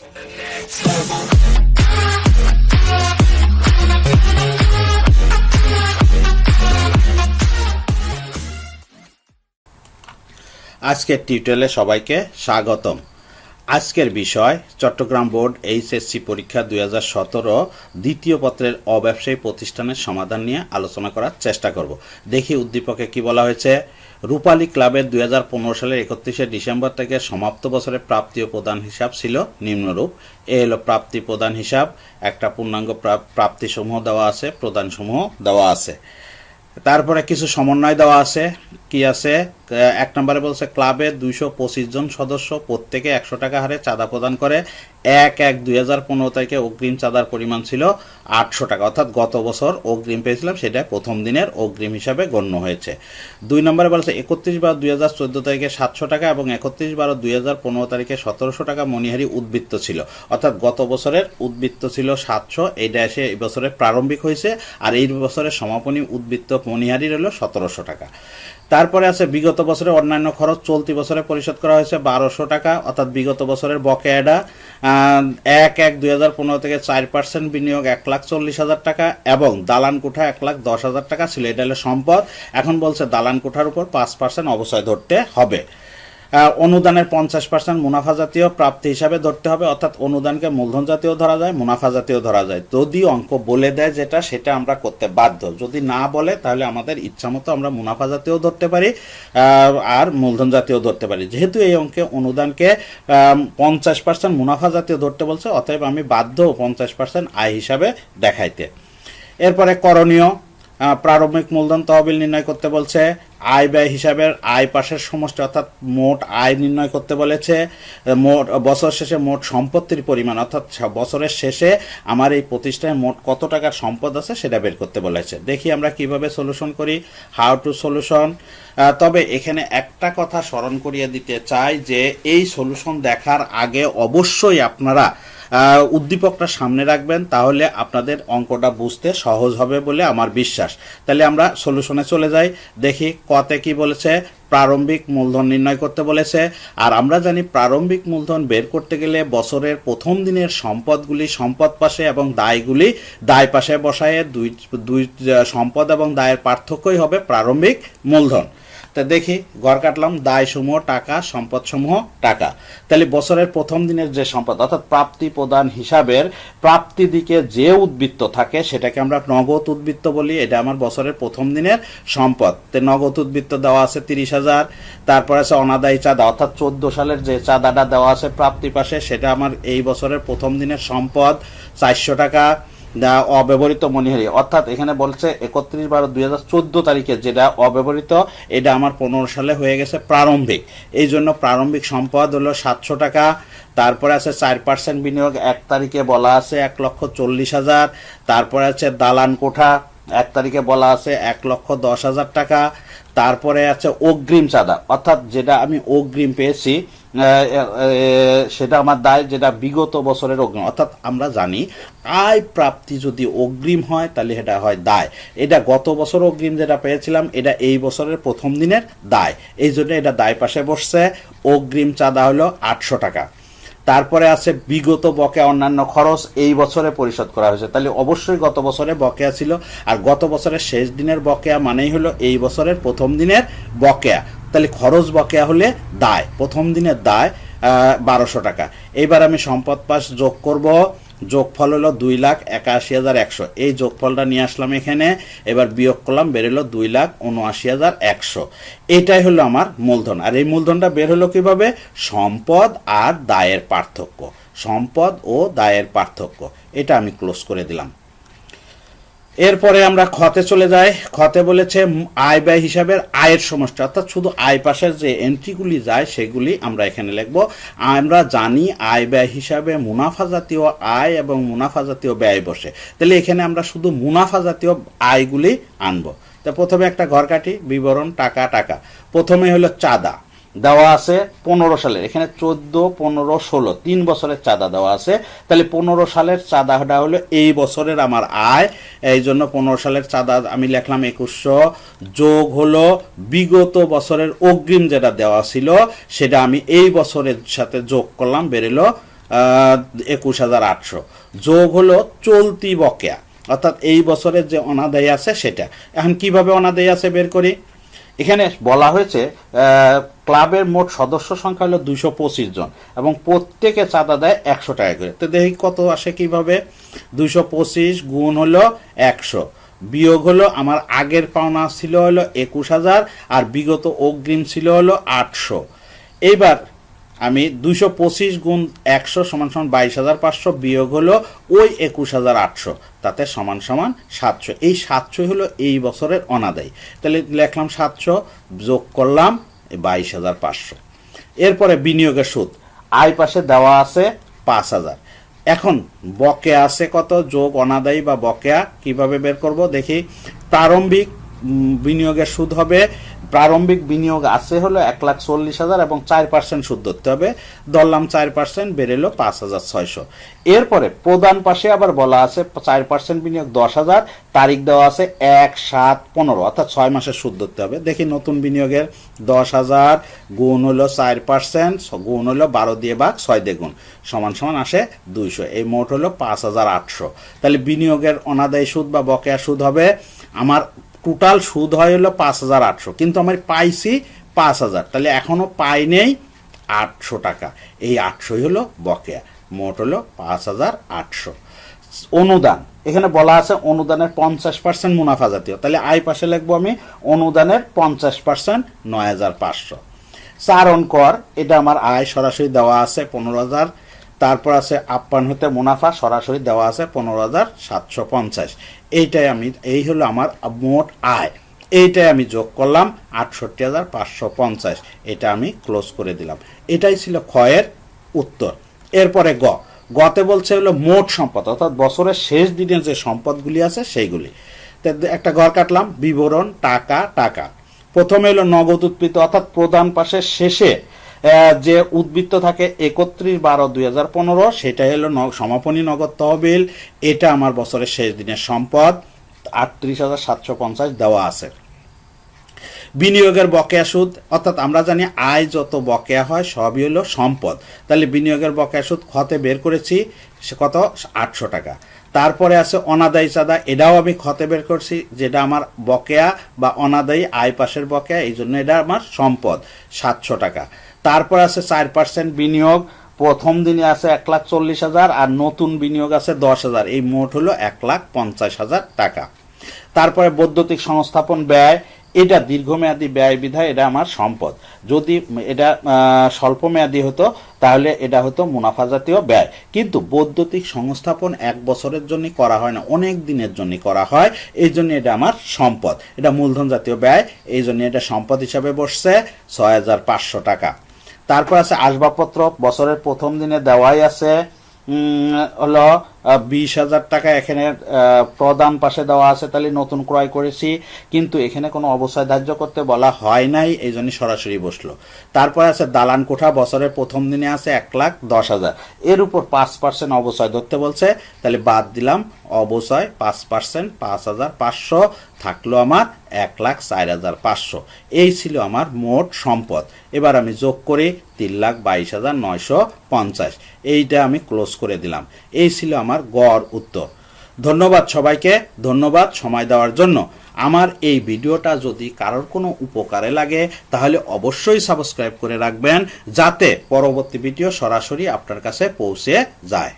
আজকের টিউটোরিয়ালে সবাইকে স্বাগতম। আজকের বিষয় চট্টগ্রাম বোর্ড এইচএসসি পরীক্ষা 2017 দ্বিতীয় পত্রের অব্যবসায়ী প্রতিষ্ঠানের সমাধান নিয়ে আলোচনা করার চেষ্টা করব। দেখি উদ্দীপকে কি বলা হয়েছে। রূপালী ক্লাবের 2015 সালের 31শে ডিসেম্বর থেকে সমাপ্ত বছরের প্রাপ্তি ও প্রদান হিসাব ছিল নিম্নরূপ। এ হলো প্রাপ্তি প্রদান হিসাব, একটা পূর্ণাঙ্গ প্রাপ্তিসমূহ দেওয়া আছে, প্রদানসমূহ দেওয়া আছে। তারপরে কিছু সমন্বয় দেওয়া আছে। কি আছে? এক নম্বরে বলছে ক্লাবে 225 জন সদস্য প্রত্যেকে 100 টাকা হারে চাঁদা প্রদান করে। 1/1/2015 তারিখে অগ্রিম চাঁদার পরিমাণ ছিল 800 টাকা, অর্থাৎ গত বছর অগ্রিম পেয়েছিলাম সেটা প্রথম দিনের অগ্রিম হিসাবে গণ্য হয়েছে। 2 নম্বরে বলছে 31/12/2014 তারিখে 700 টাকা এবং 31/12/2015 তারিখে 1700 টাকা মণিহারি উদ্বৃত্ত ছিল, অর্থাৎ গত বছরের উদ্বৃত্ত ছিল 700, এইটা এসে এই বছরে প্রারম্ভিক হয়েছে, আর এই বছরের সমাপনী উদ্বৃত্ত মণিহারির হলো 1700 টাকা। তারপরে আছে বিগত বছরে অন্যান্য খরচ চলতি বছরে পরিশোধ করা হয়েছে 1200 টাকা, অর্থাৎ বিগত বছরের বকেয়াটা 1/1/2015 থেকে 4% বিনিয়োগ 1,40,000 টাকা এবং দালান কোঠা 1,10,000 টাকা ছিল, এটা হলো সম্পদ। এখন বলছে দালান কোঠার উপর 5% অবচয় ধরতে হবে। অনুদানের 50% মুনাফা জাতীয় প্রাপ্তি হিসাবে ধরতে হবে, অর্থাৎ অনুদানকে মূলধন জাতীয় ধরা যায়, মুনাফা জাতীয় ধরা যায়। যদি অঙ্ক বলে দেয় যেটা, সেটা আমরা করতে বাধ্য। যদি না বলে তাহলে আমাদের ইচ্ছামতো আমরা মুনাফা জাতীয় ধরতে পারি আর মূলধন জাতীয় ধরতে পারি। যেহেতু এই অঙ্কে অনুদানকে 50% মুনাফা জাতীয় ধরতে বলছে, অতএব আমি বাধ্য 50% আয় হিসাবে দেখাইতে। এরপরে করণীয়, প্রারম্ভিক মূলধন তহবিল নির্ণয় করতে বলছে। আয় ব্যয় হিসাবের আয় পাশের সমষ্টি, অর্থাৎ মোট আয় নির্ণয় করতে বলেছে। মোট বছর শেষে মোট সম্পত্তির পরিমাণ, অর্থাৎ বছরের শেষে আমার এই প্রতিষ্ঠানে মোট কত টাকার সম্পদ আছে সেটা বের করতে বলেছে। দেখি আমরা কিভাবে সলিউশন করি, হাউ টু সলিউশন। তবে এখানে একটা কথা স্মরণ করিয়ে দিতে চাই যে এই সলিউশন দেখার আগে অবশ্যই আপনারা উদ্দীপকটা সামনে রাখবেন, তাহলে আপনাদের অঙ্কটা বুঝতে সহজ হবে বলে আমার বিশ্বাস। তাহলে আমরা সলিউশনে চলে যাই। দেখি কতে কি বলেছে। প্রারম্ভিক মূলধন নির্ণয় করতে বলেছে, আর আমরা জানি প্রারম্ভিক মূলধন বের করতে গেলে বছরের প্রথম দিনের সম্পদগুলি সম্পদ পাশে এবং দায়গুলি দায় পাশে বসায় দুই সম্পদ এবং দায়ের পার্থক্যই হবে প্রারম্ভিক মূলধন। তা দেখি, ঘর কাটলাম, দায়সমূহ টাকা, সম্পদসমূহ টাকা। তাহলে বছরের প্রথম দিনের যে সম্পদ, অর্থাৎ প্রাপ্তি প্রদান হিসাবের প্রাপ্তি দিকে যে উদ্বৃত্ত থাকে সেটাকে আমরা নগদ উদ্বৃত্ত বলি। এটা আমার বছরের প্রথম দিনের সম্পদ। তো নগদ উদ্বৃত্ত দেওয়া আছে 30,000। তারপর আছে অনাদায়ী চাঁদা, অর্থাৎ 14 সালের যে চাঁদাটা দেওয়া আছে প্রাপ্তি পাশে, সেটা আমার এই বছরের প্রথম দিনের সম্পদ 400 টাকা। অব্যবহৃত মণিহারি, অর্থাৎ এখানে বলছে 31/12/2014 তারিখে যেটা অব্যবহৃত, এটা আমার 15 সালে হয়ে গেছে প্রারম্ভিক, এই জন্য প্রারম্ভিক সম্পদ হলো 700 টাকা। তারপরে আছে 4% বিনিয়োগ 1 তারিখে বলা আছে 1,40,000। তারপরে আছে দালান কোঠা 1 তারিখে বলা আছে 1,10,000 টাকা। তারপরে আছে অগ্রিম চাঁদা, অর্থাৎ যেটা আমি অগ্রিম পেয়েছি সেটা আমার দায়, যেটা বিগত বছরের অগ্রিম। অর্থাৎ আমরা জানি আয় প্রাপ্তি যদি অগ্রিম হয় তাহলে এটা হয় দায়। এটা গত বছর অগ্রিম যেটা পেয়েছিলাম এটা এই বছরের প্রথম দিনের দায়, এই জন্য এটা দায় পাশে বসছে। অগ্রিম চাঁদা হলো 800 টাকা। তারপরে আছে বিগত বকেয়া অন্যান্য খরচ এই বছরে পরিশোধ করা হয়েছে, তাহলে অবশ্যই গত বছরে বকেয়া ছিল, আর গত বছরের শেষ দিনের বকেয়া মানেই হলো এই বছরের প্রথম দিনের বকেয়া। তাহলে খরচ বকেয়া হলে দায়, প্রথম দিনের দায় 1200 টাকা। এইবার আমি সম্পদ পাশ যোগ করব, যোগফল হলো 2,81,100। এই যোগফলটা নিয়ে আসলাম এখানে, এবার বিয়োগ করলাম, বেরোলো 2,79,100। এটাই হলো আমার মূলধন। আর এই মূলধনটা বের হলো কিভাবে? সম্পদ আর দায়ের পার্থক্য, সম্পদ ও দায়ের পার্থক্য। এটা আমি ক্লোজ করে দিলাম। এরপরে আমরা খতে চলে যাই। খতে বলেছে আয় ব্যয় হিসাবের আয়ের সমষ্টি, অর্থাৎ শুধু আয় পাশের যে এন্ট্রিগুলি যায় সেগুলি আমরা এখানে লিখব। আমরা জানি আয় ব্যয় হিসাবে মুনাফা জাতীয় আয় এবং মুনাফা জাতীয় ব্যয় বসে, তাহলে এখানে আমরা শুধু মুনাফা জাতীয় আয়গুলি আনব। তা প্রথমে একটা ঘর কাটি, বিবরণ টাকা টাকা। প্রথমে হলো চাঁদা দেওয়া আছে 15 সালের, এখানে 14, 15, 16 3 বছরের চাঁদা দেওয়া আছে। তাহলে 15 সালের চাঁদাটা হলো এই বছরের আমার আয়, এই জন্য 15 সালের চাঁদা আমি লিখলাম 2100, যোগ হলো বিগত বছরের অগ্রিম যেটা দেওয়া ছিল সেটা আমি এই বছরের সাথে যোগ করলাম, বেরোলো 21,800 যোগ হলো চলতি বকেয়া, অর্থাৎ এই বছরের যে অনাদায়ী আছে সেটা। এখন কিভাবে অনাদায়ী আছে বের করি। এখানে বলা হয়েছে ক্লাবের মোট সদস্য সংখ্যা হলো 225 জন এবং প্রত্যেকে চাঁদা দেয় 100 টাকা করে। তো দেখি কত আসে কিভাবে। 225 গুণ হলো 100 বিয়োগ হলো আমার আগের পাওনা ছিল হলো 21,000 আর বিগত অগ্রিম ছিল হলো 800। এইবার আমি 225 গুণ 100 সমান সমান 22,500 বিয়োগ হলো ওই 21,800, তাতে সমান সমান 700। এই 700 হলো এই বছরের অনাদায়ী। তাহলে লিখলাম 700 যোগ করলাম 22,500। এরপরে বিনিয়োগের সুদ আয় পাশে দেওয়া আছে 5,000। এখন বকেয়া আছে কত, যোগ অনাদায়ী বা বকেয়া কিভাবে বের করব দেখি। প্রারম্ভিক বিনিয়োগের সুদ হবে, প্রারম্ভিক বিনিয়োগ আছে হলো 1,40,000 এবং 4% সুদ ধরতে হবে। ধরলাম 4%, বেরেলো 5,600। এরপরে প্রদান পাশে আবার বলা আছে 4% বিনিয়োগ 10,000, তারিখ দেওয়া আছে 1/7/15, অর্থাৎ 6 মাসের সুদ ধরতে হবে। দেখি নতুন বিনিয়োগের 10,000 গুণ হলো 4% গুণ হলো 12 দিয়ে ভাগ 6 দিয়ে গুণ সমান সমান আসে 200। এই মোট হলো 5,800। তাহলে বিনিয়োগের অনাদায়ী সুদ বা বকেয়া সুদ হবে আমার টোটাল সুদ হয় হলো 5,800, কিন্তু আমি পাইছি 5,000, তাহলে এখনো পাই নেই 800 টাকা। এই 800 হলো বকেয়া, মোট হলো 5,800। অনুদান এখানে বলা আছে অনুদানের 50% মুনাফা জাতীয়, তাহলে আয় পাশে লিখবো আমি অনুদানের 50% 9,500। চারণ কর এটা আমার আয় সরাসরি দেওয়া আছে 15,000। তারপর আছে আপ্যায়ন হতে মুনাফা সরাসরি দেওয়া আছে 15,750। এইটাই আমি, এই হলো আমার মোট আয়, এইটাই আমি যোগ করলাম 68,550। এটা আমি ক্লোজ করে দিলাম। এটাই ছিল ক্ষয়ের উত্তর। এরপরে গতে বলছে হলো মোট সম্পদ, অর্থাৎ বছরের শেষ দিনে যে সম্পদগুলি আছে সেইগুলি। একটা ঘর কাটলাম, বিবরণ টাকা টাকা। প্রথমে হলো নগদ উৎপৃত, অর্থাৎ প্রদান পাশের শেষে যে উদ্বৃত্ত থাকে 31/12/2015, সেটাই হলো সমাপনী নগদ তহবিল। এটা আমার বছরের শেষ দিনের সম্পদ 38,750 দেওয়া আছে। বিনিয়োগের বকেয়া সুদ, অর্থাৎ আমরা জানি আয় যত বকেয়া হয় সবই হলো সম্পদ, তাহলে বিনিয়োগের বকেয়া সুদ খতে বের করেছি সে কত 800 টাকা। তারপরে আছে অনাদায়ী চাঁদা, এটাও আমি খতে বের করছি, যেটা আমার বকেয়া বা অনাদায়ী আয় পাশের বকেয়া, এই জন্য এটা আমার সম্পদ 700 টাকা। তারপর আছে 4% বিনিয়োগ, প্রথম দিনে আছে 1,40,000 আর নতুন বিনিয়োগ আছে 10,000, এই মোট হলো 1,50,000 টাকা। তারপরে বৈদ্যুতিক সংস্থাপন ব্যয়, এটা দীর্ঘমেয়াদী ব্যয় বিধায় এটা আমার সম্পদ। যদি এটা স্বল্প মেয়াদী হতো তাহলে এটা হতো মুনাফা জাতীয় ব্যয়, কিন্তু বৈদ্যুতিক সংস্থাপন 1 বছরের জন্য করা হয় না, অনেক দিনের জন্য করা হয়, এই জন্য এটা আমার সম্পদ। এটা মূলধন জাতীয় ব্যয়, এই জন্য এটা সম্পদ হিসাবে বসছে 6,500 টাকা। তারপর আছে আসবাবপত্র, বছরের প্রথম দিনে দেওয়াই আছে হলো 20,000 টাকা। এখানে প্রদান পাশে দেওয়া আছে, তাহলে নতুন ক্রয় করেছি, কিন্তু এখানে কোনো অবস্থায় ধার্য করতে বলা হয় নাই, এই জন্য সরাসরি বসলো। তারপর আছে দালান কোঠা, বছরের প্রথম দিনে আছে 1,10,000, এর উপর 5% অবচয় ধরতে বলছে, তাহলে বাদ দিলাম অবচয় 5%, 5,500 থাকলো আমার 1,04,500। এই ছিল আমার মোট সম্পদ। এবার আমি যোগ করি 3,22,950, এইটা আমি ক্লোজ করে দিলাম। এই ছিল আমার গড় উত্তর। ধন্যবাদ সবাইকে, ধন্যবাদ সময় দেওয়ার জন্য। আমার এই ভিডিওটা যদি কারোর কোনো উপকারে লাগে তাহলে অবশ্যই সাবস্ক্রাইব করে রাখবেন, যাতে পরবর্তী ভিডিও সরাসরি আপনার কাছে পৌঁছে যায়।